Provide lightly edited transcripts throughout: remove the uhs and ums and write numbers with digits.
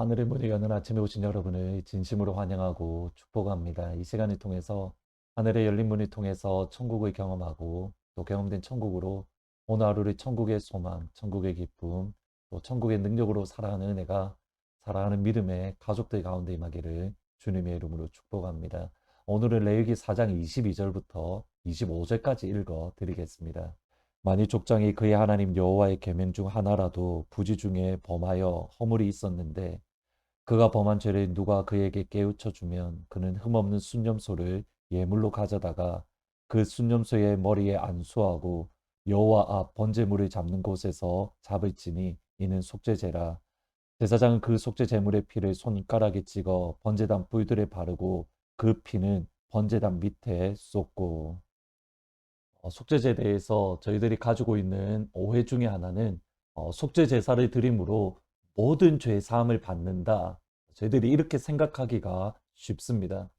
하늘의 문을 여는 아침에 오신 여러분을 진심으로 환영하고 축복합니다. 이 시간을 통해서 하늘의 열린 문을 통해서 천국을 경험하고 또 경험된 천국으로 오늘 하루를 천국의 소망, 천국의 기쁨, 또 천국의 능력으로 살아가는 내가 살아가는 믿음의 가족들 가운데 임하기를 주님의 이름으로 축복합니다. 오늘은 레위기 4장 22절부터 25절까지 읽어 드리겠습니다. 만일 족장이 그의 하나님 여호와의 계명 중 하나라도 부지 중에 범하여 허물이 있었는데 그가 범한 죄를 누가 그에게 깨우쳐 주면 그는 흠없는 순념소를 예물로 가져다가 그 순념소의 머리에 안수하고 여호와 앞 번제물을 잡는 곳에서 잡을지니 이는 속죄제라. 제사장은 그 속죄 제물의 피를 손가락에 찍어 번제단 뿔들에 바르고 그 피는 번제단 밑에 쏟고. 속죄제에 대해서 저희들이 가지고 있는 오해 중에 하나는 속죄 제사를 드림으로 모든 죄 사함을 받는다. 저희들이 이렇게 생각하기가 쉽습니다.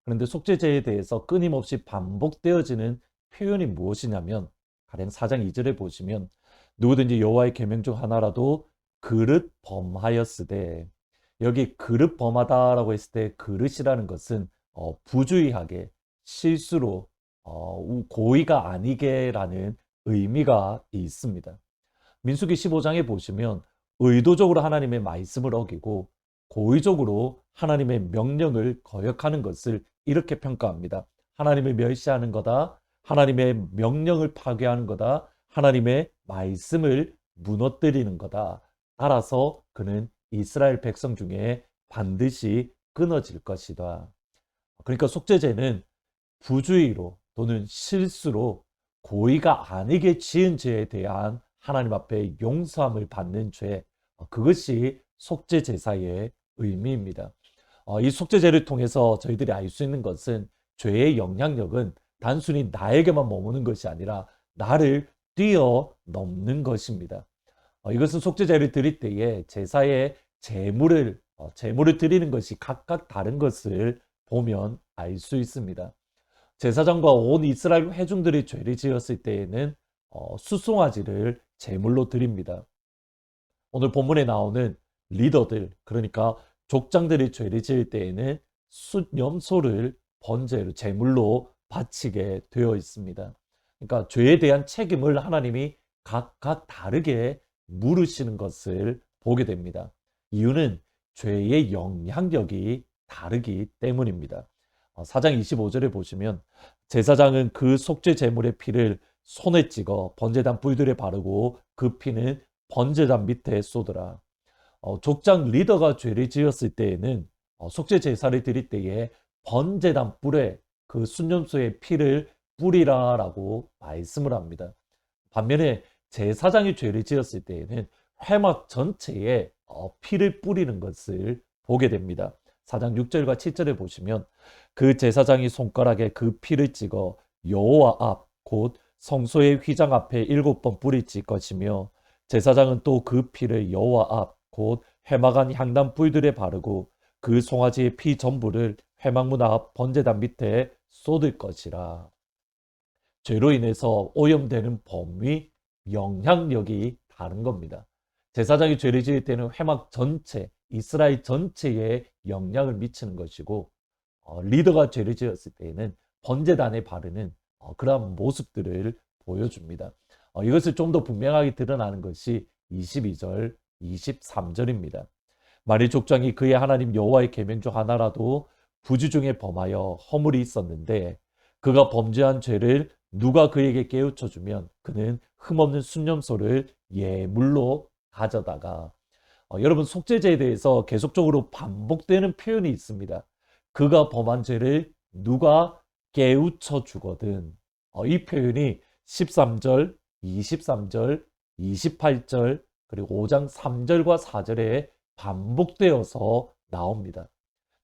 그런데 속죄제에 대해서 끊임없이 반복되어지는 표현이 무엇이냐면 가령 4장 2절에 보시면 누구든지 여호와의 계명 중 하나라도 그릇 범하였으되, 여기 그릇 범하다라고 했을 때 그릇이라는 것은 부주의하게 실수로 고의가 아니게라는 의미가 있습니다. 민수기 15장에 보시면 의도적으로 하나님의 말씀을 어기고 고의적으로 하나님의 명령을 거역하는 것을 이렇게 평가합니다. 하나님을 멸시하는 거다. 하나님의 명령을 파괴하는 거다. 하나님의 말씀을 무너뜨리는 거다. 따라서 그는 이스라엘 백성 중에 반드시 끊어질 것이다. 그러니까 속죄제는 부주의로 또는 실수로 고의가 아니게 지은 죄에 대한 하나님 앞에 용서함을 받는 죄, 그것이 속죄 제사의 의미입니다. 이 속죄제를 통해서 저희들이 알 수 있는 것은 죄의 영향력은 단순히 나에게만 머무는 것이 아니라 나를 뛰어넘는 것입니다. 이것은 속죄제를 드릴 때에 제사의 제물을 드리는 것이 각각 다른 것을 보면 알 수 있습니다. 제사장과 온 이스라엘 회중들이 죄를 지었을 때에는 수송아지를 제물로 드립니다. 오늘 본문에 나오는 리더들, 그러니까 족장들이 죄를 지을 때에는 숫염소를 번제로 제물로 바치게 되어 있습니다. 그러니까 죄에 대한 책임을 하나님이 각각 다르게 물으시는 것을 보게 됩니다. 이유는 죄의 영향력이 다르기 때문입니다. 4장 25절에 보시면 제사장은 그 속죄 제물의 피를 손에 찍어 번제단 뿔들에 바르고 그 피는 번제단 밑에 쏟으라. 족장 리더가 죄를 지었을 때에는 속죄 제사를 드릴 때에 번제단 뿔에 그 순념소의 피를 뿌리라라고 말씀을 합니다. 반면에 제사장이 죄를 지었을 때에는 회막 전체에 피를 뿌리는 것을 보게 됩니다. 4장 6절과 7절에 보시면 그 제사장이 손가락에 그 피를 찍어 여호와 앞 곧 성소의 휘장 앞에 7번 뿌리칠 것이며 제사장은 또 그 피를 여호와 앞 곧 회막안 향단 뿔들에 바르고 그 송아지의 피 전부를 회막문 앞 번제단 밑에 쏟을 것이라. 죄로 인해서 오염되는 범위, 영향력이 다른 겁니다. 제사장이 죄를 지을 때는 회막 전체, 이스라엘 전체에 영향을 미치는 것이고, 리더가 죄를 지었을 때에는 번제단에 바르는 그러한 모습들을 보여줍니다. 이것을 좀 더 분명하게 드러나는 것이 22절, 23절입니다. 만일 족장이 그의 하나님 여호와의 계명 중 하나라도 부지 중에 범하여 허물이 있었는데 그가 범죄한 죄를 누가 그에게 깨우쳐 주면 그는 흠없는 순념소를 예물로 가져다가. 여러분, 속죄제에 대해서 계속적으로 반복되는 표현이 있습니다. 그가 범한 죄를 누가 깨우쳐 주거든. 이 표현이 13절, 23절, 28절, 그리고 5장 3절과 4절에 반복되어서 나옵니다.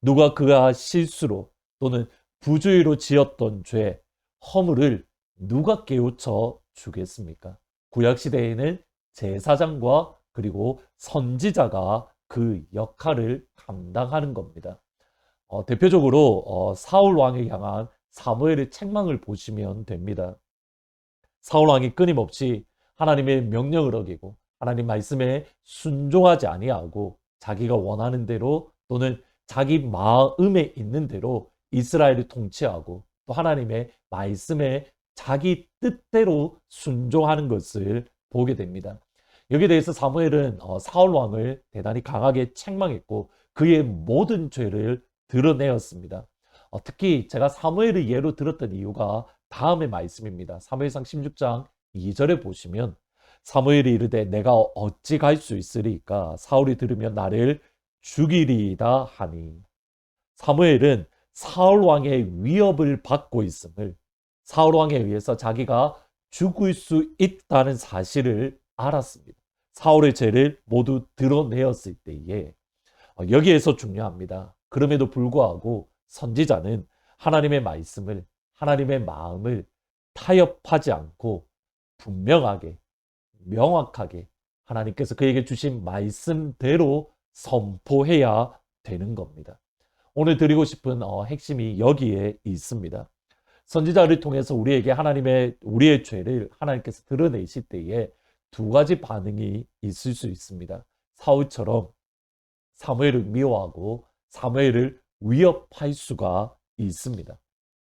누가 그가 실수로 또는 부주의로 지었던 죄, 허물을 누가 깨우쳐 주겠습니까? 구약시대에는 제사장과 그리고 선지자가 그 역할을 감당하는 겁니다. 대표적으로 사울 왕을 향한 사무엘의 책망을 보시면 됩니다. 사울 왕이 끊임없이 하나님의 명령을 어기고 하나님 말씀에 순종하지 아니하고 자기가 원하는 대로 또는 자기 마음에 있는 대로 이스라엘을 통치하고 또 하나님의 말씀에 자기 뜻대로 순종하는 것을 보게 됩니다. 여기에 대해서 사무엘은 사울 왕을 대단히 강하게 책망했고 그의 모든 죄를 드러내었습니다. 특히 제가 사무엘을 예로 들었던 이유가 다음의 말씀입니다. 사무엘상 16장 2절에 보시면 사무엘이 이르되 내가 어찌 갈 수 있으리까 사울이 들으면 나를 죽이리이다 하니 사무엘은 사울 왕의 위협을 받고 있음을 사울 왕에 의해서 자기가 죽을 수 있다는 사실을 알았습니다. 사울의 죄를 모두 드러내었을 때에 여기에서 중요합니다. 그럼에도 불구하고 선지자는 하나님의 말씀을 하나님의 마음을 타협하지 않고 분명하게 명확하게 하나님께서 그에게 주신 말씀대로 선포해야 되는 겁니다. 오늘 드리고 싶은 핵심이 여기에 있습니다. 선지자를 통해서 우리에게 우리의 죄를 하나님께서 드러내실 때에 두 가지 반응이 있을 수 있습니다. 사울처럼 사무엘을 미워하고 사무엘을 위협할 수가 있습니다.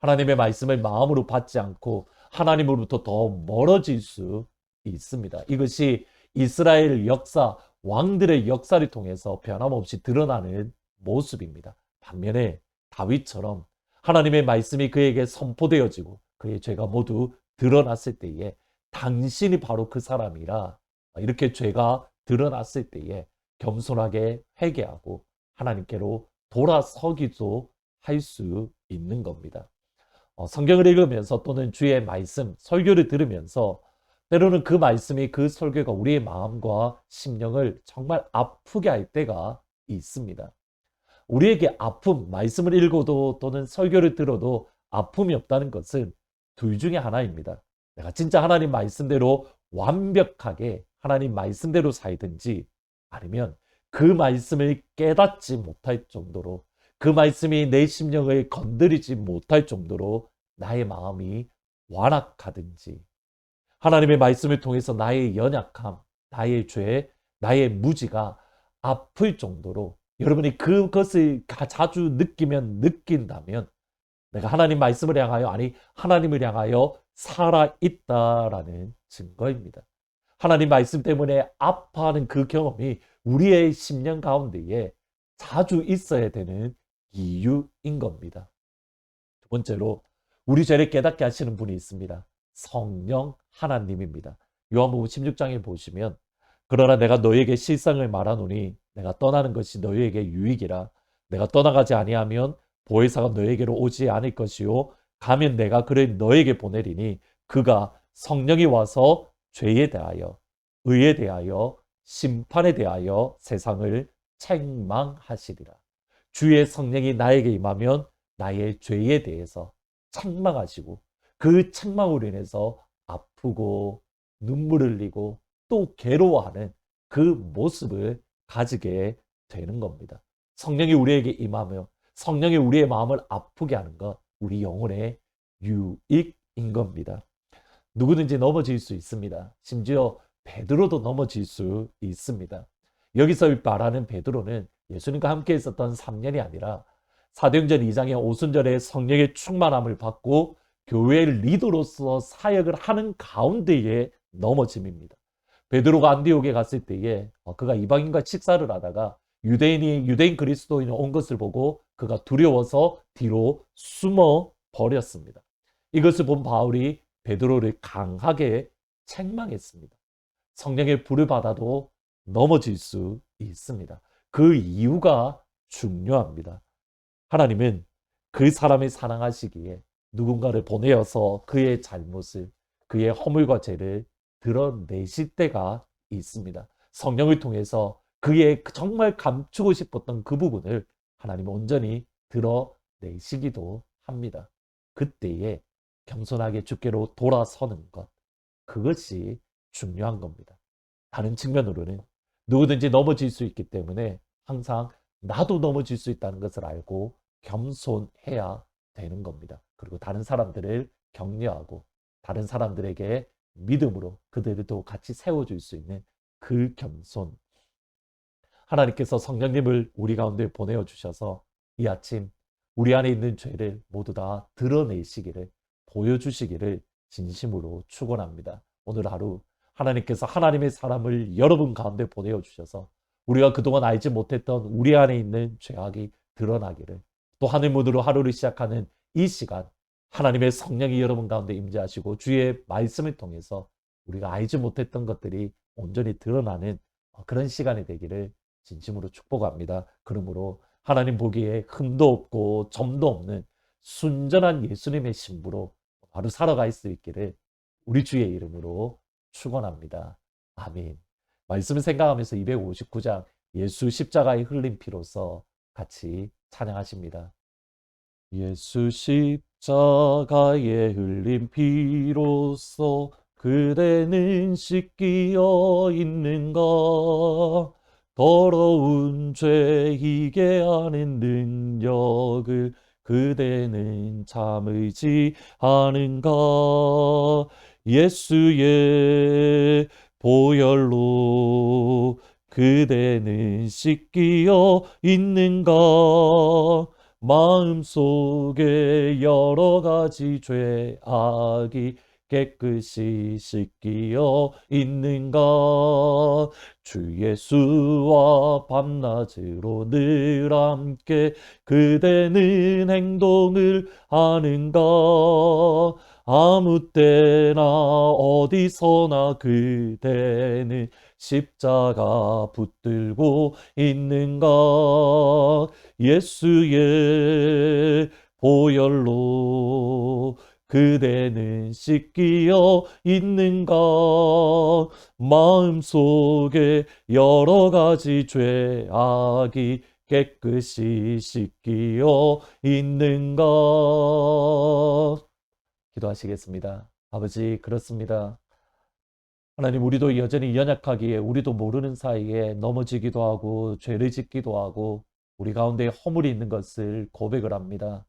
하나님의 말씀을 마음으로 받지 않고 하나님으로부터 더 멀어질 수 있습니다. 이것이 이스라엘 역사, 왕들의 역사를 통해서 변함없이 드러나는 모습입니다. 반면에 다윗처럼 하나님의 말씀이 그에게 선포되어지고 그의 죄가 모두 드러났을 때에 당신이 바로 그 사람이라 이렇게 죄가 드러났을 때에 겸손하게 회개하고 하나님께로 돌아서기도 할 수 있는 겁니다. 성경을 읽으면서 또는 주의 말씀, 설교를 들으면서 때로는 그 말씀이 그 설교가 우리의 마음과 심령을 정말 아프게 할 때가 있습니다. 우리에게 아픔, 말씀을 읽어도 또는 설교를 들어도 아픔이 없다는 것은 둘 중에 하나입니다. 내가 진짜 하나님 말씀대로 완벽하게 하나님 말씀대로 살든지 아니면 그 말씀을 깨닫지 못할 정도로 그 말씀이 내 심령을 건드리지 못할 정도로 나의 마음이 완악하든지 하나님의 말씀을 통해서 나의 연약함, 나의 죄, 나의 무지가 아플 정도로 여러분이 그것을 자주 느낀다면 내가 하나님 말씀을 향하여 아니 하나님을 향하여 살아있다라는 증거입니다. 하나님 말씀 때문에 아파하는 그 경험이 우리의 심령 가운데에 자주 있어야 되는 이유인 겁니다. 두 번째로 우리 죄를 깨닫게 하시는 분이 있습니다. 성령 하나님입니다. 요한복음 16장에 보시면 그러나 내가 너에게 실상을 말하노니 내가 떠나는 것이 너희에게 유익이라 내가 떠나가지 아니하면 보혜사가 너에게로 오지 않을 것이요 가면 내가 그를 너에게 보내리니 그가 성령이 와서 죄에 대하여 의에 대하여 심판에 대하여 세상을 책망하시리라. 주의 성령이 나에게 임하면 나의 죄에 대해서 책망하시고 그 책망으로 인해서 아프고 눈물 흘리고 또 괴로워하는 그 모습을 가지게 되는 겁니다. 성령이 우리에게 임하며 성령이 우리의 마음을 아프게 하는 것 우리 영혼의 유익인 겁니다. 누구든지 넘어질 수 있습니다. 심지어 베드로도 넘어질 수 있습니다. 여기서 말하는 베드로는 예수님과 함께 있었던 3년이 아니라 사도행전 2장의 오순절에 성령의 충만함을 받고 교회의 리더로서 사역을 하는 가운데에 넘어짐입니다. 베드로가 안디옥에 갔을 때에 그가 이방인과 식사를 하다가 유대인 그리스도인이 온 것을 보고 그가 두려워서 뒤로 숨어 버렸습니다. 이것을 본 바울이 베드로를 강하게 책망했습니다. 성령의 불을 받아도 넘어질 수 있습니다. 그 이유가 중요합니다. 하나님은 그 사람을 사랑하시기에 누군가를 보내어서 그의 잘못을, 그의 허물과 죄를 드러내실 때가 있습니다. 성령을 통해서 그의 정말 감추고 싶었던 그 부분을 하나님은 온전히 드러내시기도 합니다. 그때에 겸손하게 주께로 돌아서는 것, 그것이 중요한 겁니다. 다른 측면으로는 누구든지 넘어질 수 있기 때문에 항상 나도 넘어질 수 있다는 것을 알고 겸손해야 되는 겁니다. 그리고 다른 사람들을 격려하고 다른 사람들에게 믿음으로 그들도 같이 세워줄 수 있는 그 겸손. 하나님께서 성령님을 우리 가운데 보내어 주셔서 이 아침 우리 안에 있는 죄를 모두 다 드러내시기를, 보여주시기를 진심으로 축원합니다. 오늘 하루 하나님께서 하나님의 사람을 여러분 가운데 보내어 주셔서 우리가 그동안 알지 못했던 우리 안에 있는 죄악이 드러나기를, 또 하늘 문으로 하루를 시작하는 이 시간 하나님의 성령이 여러분 가운데 임재하시고 주의 말씀을 통해서 우리가 알지 못했던 것들이 온전히 드러나는 그런 시간이 되기를 진심으로 축복합니다. 그러므로 하나님 보기에 흠도 없고 점도 없는 순전한 예수님의 신부로 바로 살아갈 수 있기를 우리 주의 이름으로 축원합니다. 아멘. 말씀을 생각하면서 259장 예수 십자가의 흘린 피로서 같이 찬양하십니다. 예수 십자가에 흘린 피로써 그대는 씻기어 있는가? 더러운 죄이게 하는 능력을 그대는 참으지 않은가? 예수의 보혈로 그대는 씻기어 있는가? 마음속에 여러 가지 죄악이 깨끗이 씻기어 있는가? 주 예수와 밤낮으로 늘 함께 그대는 행동을 하는가? 아무 때나 어디서나 그대는 십자가 붙들고 있는가? 예수의 보혈로 그대는 씻기어 있는가? 마음속에 여러 가지 죄악이 깨끗이 씻기어 있는가? 기도하시겠습니다. 아버지, 그렇습니다. 하나님, 우리도 여전히 연약하기에 우리도 모르는 사이에 넘어지기도 하고 죄를 짓기도 하고 우리 가운데 허물이 있는 것을 고백을 합니다.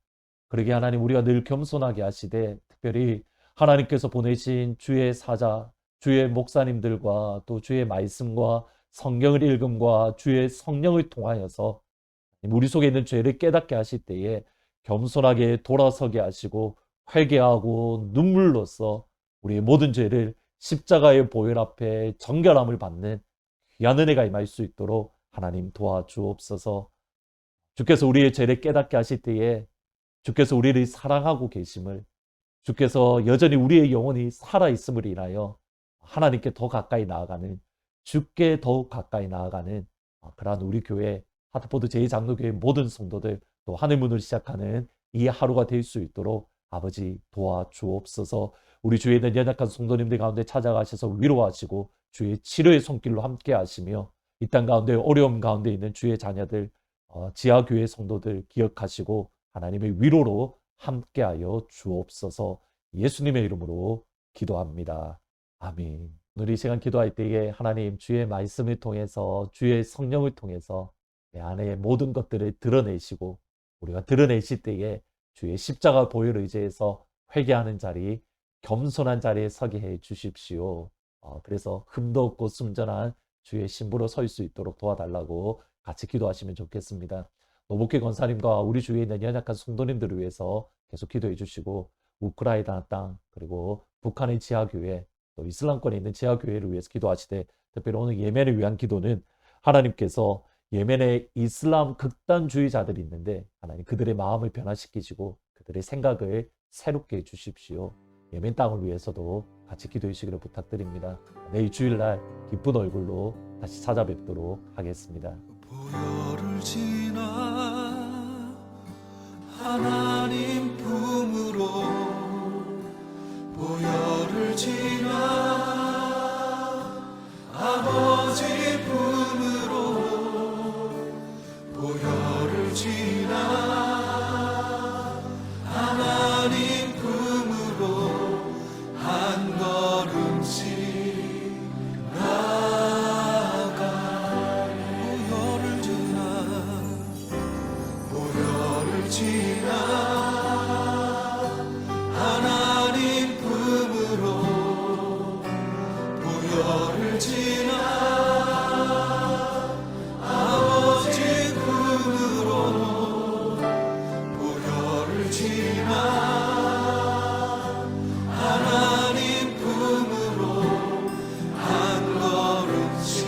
그러게 하나님, 우리가 늘 겸손하게 하시되 특별히 하나님께서 보내신 주의 사자, 주의 목사님들과 또 주의 말씀과 성경을 읽음과 주의 성령을 통하여서 우리 속에 있는 죄를 깨닫게 하실 때에 겸손하게 돌아서게 하시고 회개하고 눈물로써 우리의 모든 죄를 십자가의 보혈 앞에 정결함을 받는 귀한 은혜가 임할 수 있도록 하나님 도와주옵소서. 주께서 우리의 죄를 깨닫게 하실 때에 주께서 우리를 사랑하고 계심을, 주께서 여전히 우리의 영혼이 살아있음을 인하여 하나님께 더 가까이 나아가는, 주께 더욱 가까이 나아가는 그러한 우리 교회 하트포드 제2장로교회 모든 성도들, 또 하늘문을 시작하는 이 하루가 될 수 있도록 아버지 도와주옵소서. 우리 주위에 있는 연약한 성도님들 가운데 찾아가셔서 위로하시고 주의 치료의 손길로 함께 하시며 이 땅 가운데 어려움 가운데 있는 주의 자녀들, 지하교회 성도들 기억하시고 하나님의 위로로 함께하여 주옵소서. 예수님의 이름으로 기도합니다. 아멘. 오늘 이 시간 기도할 때에 하나님 주의 말씀을 통해서 주의 성령을 통해서 내 안에 모든 것들을 드러내시고 우리가 드러내실 때에 주의 십자가 보혈을 의지해서 회개하는 자리, 겸손한 자리에 서게 해 주십시오. 그래서 흠도 없고 순전한 주의 신부로 설 수 있도록 도와달라고 같이 기도하시면 좋겠습니다. 노복희 권사님과 우리 주위에 있는 연약한 성도님들을 위해서 계속 기도해 주시고 우크라이나 땅 그리고 북한의 지하교회 또 이슬람권에 있는 지하교회를 위해서 기도하시되 특별히 오늘 예멘을 위한 기도는 하나님께서 예멘의 이슬람 극단주의자들이 있는데 하나님 그들의 마음을 변화시키시고 그들의 생각을 새롭게 해주십시오. 예멘 땅을 위해서도 같이 기도해 주시기를 부탁드립니다. 내일 주일날 기쁜 얼굴로 다시 찾아뵙도록 하겠습니다. 보혈을 지나 하나님 품으로 보혈을 지나 아버지 품으로 보혈을 지나 하나님 품으로 한 걸음씩 나아가 보혈을 지나 지나 하나님 품으로 한 걸음씩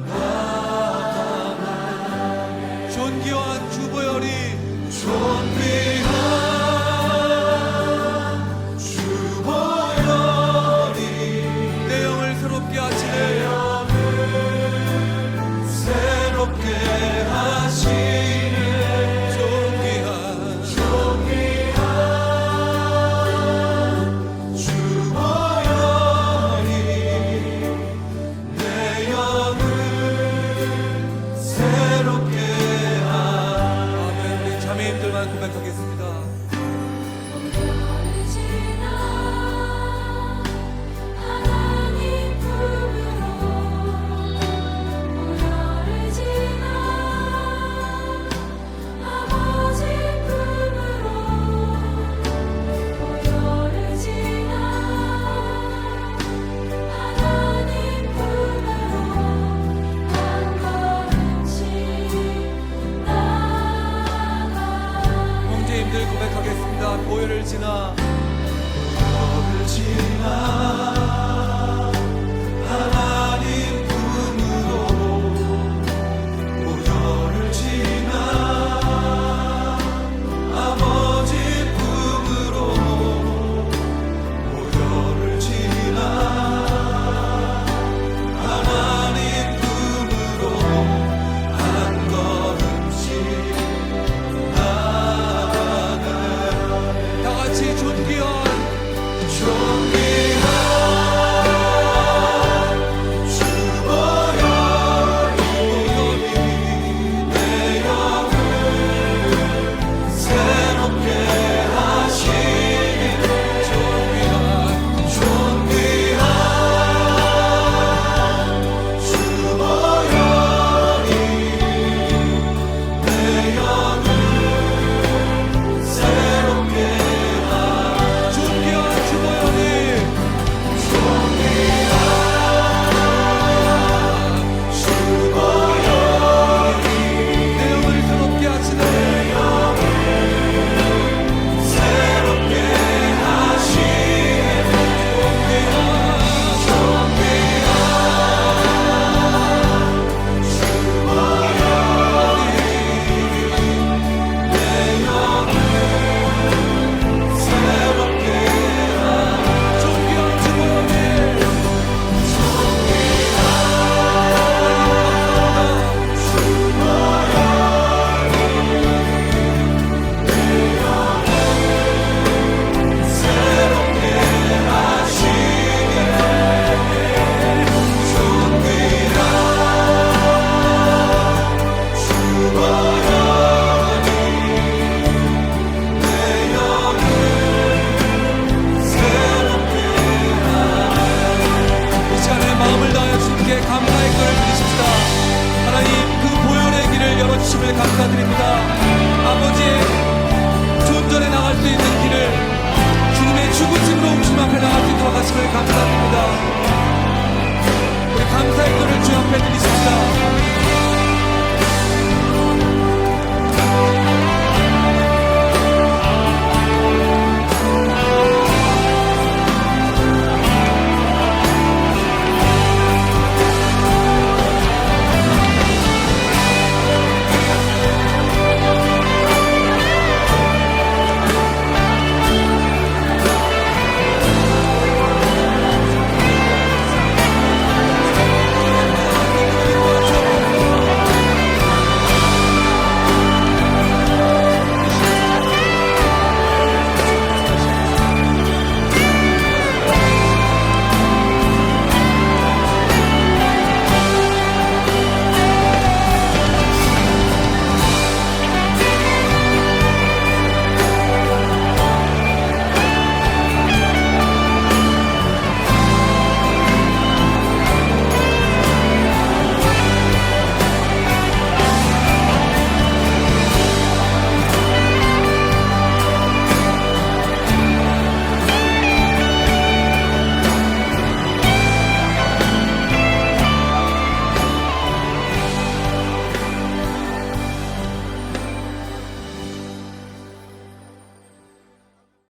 나아가네. 존귀한 주보혈이 내 영을 새롭게 하시네. 새롭게 하시네. 존귀한 주보혈이 내 영을 새롭게 아멘. 우리 자매님들만 고백하겠습니다. 오늘을 지나 하나님 품으로 오늘을 지나 아버지 품으로 오늘을 지나 하나님 품으로 한 걸음씩 나아가 형제님들 고백하겠습니다. 보혈을 지나 하나님 품으로 보혈을 지나 아버지 품으로 보혈을 지나 하나님 품으로 한 걸음씩 나아가네. 다 같이 존귀한 주보혈이 내 영을 새롭게